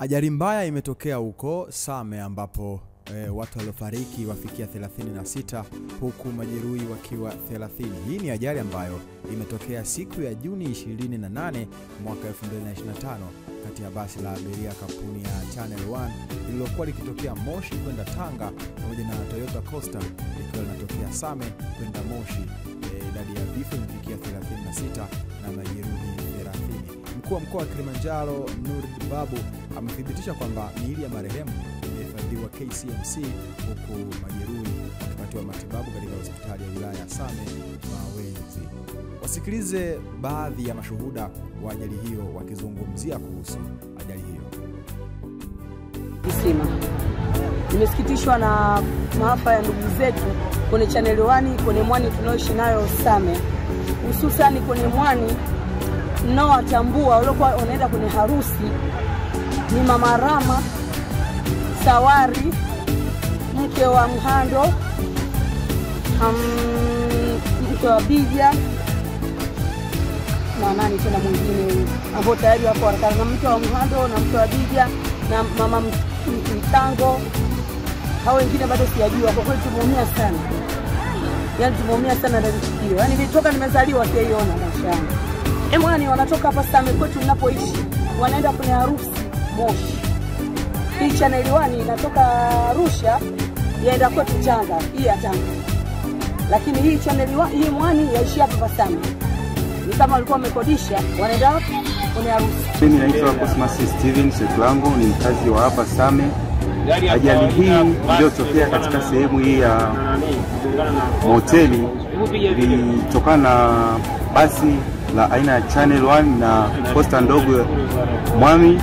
Ajali mbaya imetokea huko Same ambapo watu waliofariki wafikia 36 huku majeruhi wakiwa 30. Hii ni ajali ambayo imetokea siku ya Juni 28 mwaka 2025 kati ya basi la abiria kampuni ya Channel One lililokuwa likitokea Moshi kwenda Tanga pamoja na Toyota Coaster likiwa linatokea Same kwenda Moshi. Idadi ya vifo imefikia 36 na majeruhi 30. Mkuu wa mkoa wa Kilimanjaro Nur Babu amethibitisha kwamba miili ya marehemu imehifadhiwa KCMC huku majeruhi wakipatiwa matibabu katika hospitali ya wilaya ya Same Mawenzi. Wasikilize baadhi ya mashuhuda wa ajali hiyo wakizungumzia kuhusu ajali hiyo. Nimesikitishwa na maafa ya ndugu zetu kwenye Channel One, kwenye mwani tunaoishi nayo Same. Hususani kwenye mwani nawatambua waliokuwa wanaenda kwenye harusi ni Mama Rama Sawari, mke wa Mhando, mke wa Bija na nani tena mwingine ambao tayari wako warakana, mke wa Mhando na mke wa Bija na mama Mtango. Hao wengine bado sijajua. Kwa kweli tumeumia sana. Yaani tumeumia sana ndio tukio. Yaani nilitoka nimezaliwa kiaiona maisha. Mwani wanatoka hapa Same kwetu ninapoishi, wanaenda kwenye harusi Moshi. Hii Channel One inatoka Arusha yaenda kwetu Tanga, hii ya Tanga. Lakini hii Channel One, hii mwani yaishi hapa Same. Ni kama walikuwa wamekodisha, wanaenda kwenye harusi. Mimi naitwa Cosmas Steven Seklango, ni mkazi wa hapa Same. Ajali hii iliyotokea katika sehemu hii ya hoteli ilitokana na basi la aina ya Channel One na Coaster ndogo Mwami.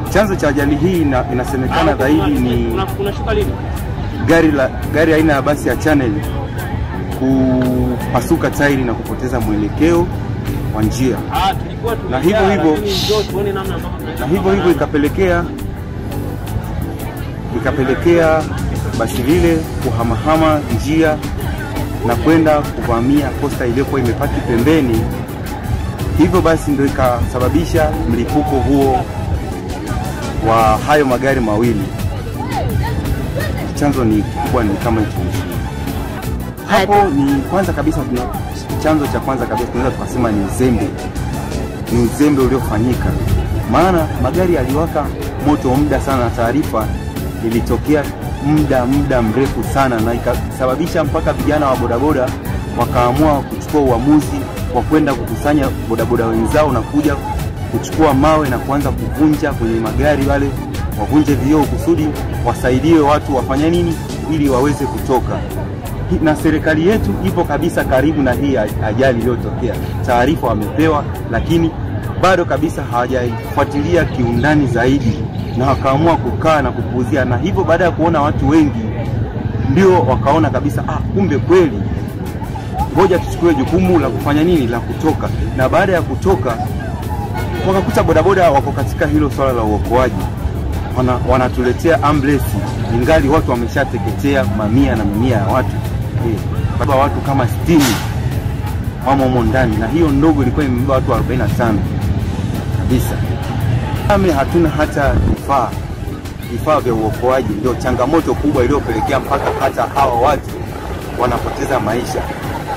Chanzo cha ajali hii inasemekana zaidi ni gari aina ya basi ya Channel kupasuka tairi na kupoteza mwelekeo wa njia. Na hivyo ikapelekea basi lile kuhamahama njia na kwenda kuvamia Coaster iliyokuwa imepaki pembeni. Hivyo basi ndio ikasababisha mlipuko huo wa hayo magari mawili. Chanzo ni kubwa, ni kama hicho. Hapo ni kwanza kabisa, chanzo cha kwanza kabisa tunaweza tukasema ni uzembe. Ni uzembe uliofanyika. Maana magari yaliwaka moto muda sana na taarifa ilitokea muda mrefu sana, na ikasababisha mpaka vijana wa bodaboda wakaamua kuchukua uamuzi wa kwenda kukusanya bodaboda wenzao na kuja kuchukua mawe na kuanza kuvunja kwenye magari wale, wavunje vioo kusudi wasaidie watu wafanye nini ili waweze kutoka. Na serikali yetu ipo kabisa karibu na hii ajali iliyotokea. Taarifa wamepewa, lakini bado kabisa hawajaifuatilia kiundani zaidi, na wakaamua kukaa na kupuuzia. Na hivyo baada ya kuona watu wengi ndio wakaona kabisa kumbe kweli ngoja tuchukue jukumu la kufanya nini, la kutoka. Na baada ya kutoka wakakuta bodaboda wako katika hilo swala la uokoaji, wanatuletea ambulance ingali watu wameshateketea, mamia na mamia ya watu. Baba watu kama 60 wamo ndani, na hiyo ndogo ilikuwa imebeba watu 45 kabisa. Kama hatuna hata vifaa vya uokoaji, ndio changamoto kubwa iliyopelekea mpaka hata hawa watu wanapoteza maisha.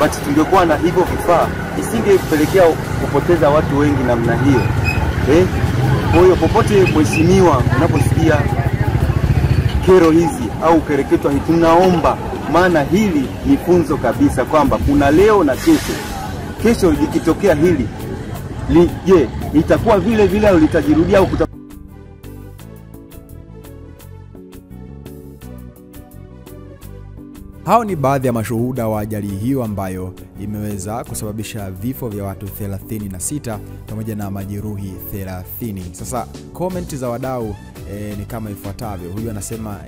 Basi tungekuwa na hivyo vifaa, isingepelekea kupoteza watu wengi namna hiyo. Kwa hiyo popote mheshimiwa unaposikia kero hizi au kereketwa hii, tunaomba, maana hili ni funzo kabisa kwamba kuna leo na kesho likitokea hili je, itakuwa vile vile au litajirudia au Hao ni baadhi ya mashuhuda wa ajali hiyo ambayo imeweza kusababisha vifo vya watu 36 pamoja na majeruhi 30. Sasa comment za wadau ni kama ifuatavyo. Huyu anasema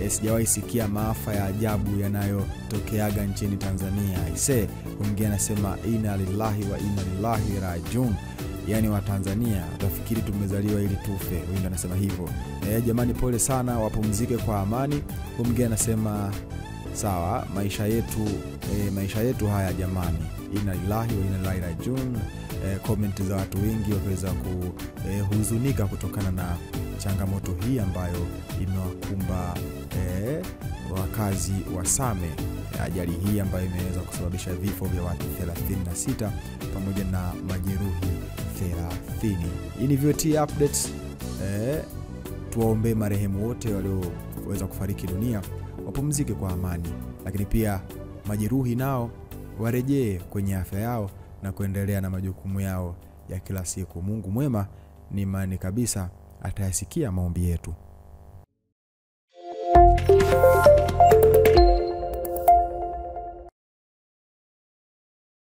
sijawahi sikia maafa ya ajabu yanayotokeaga nchini Tanzania. Mwingine anasema inna lillahi wa inna ilaihi rajiun. Yani wa Tanzania utafikiri tumezaliwa ili tufe. Huyu anasema hivyo. Jamani pole sana, wapumzike kwa amani. Mwingine anasema sawa, maisha yetu haya jamani. inna lillahi wa inna ilaihi rajiun. Comment za watu wengi wakiweza kuhuzunika kutokana na changamoto hii ambayo imewakumba wakazi wa Same. Ajali hii ambayo imeweza kusababisha vifo vya watu 36 pamoja na majeruhi 30. Hii ni VOT updates. Tuwaombe marehemu wote walioweza kufariki dunia wapumzike kwa amani, lakini pia majeruhi nao warejee kwenye afya yao na kuendelea na majukumu yao ya kila siku. Mungu mwema, ni imani kabisa atayasikia maombi yetu.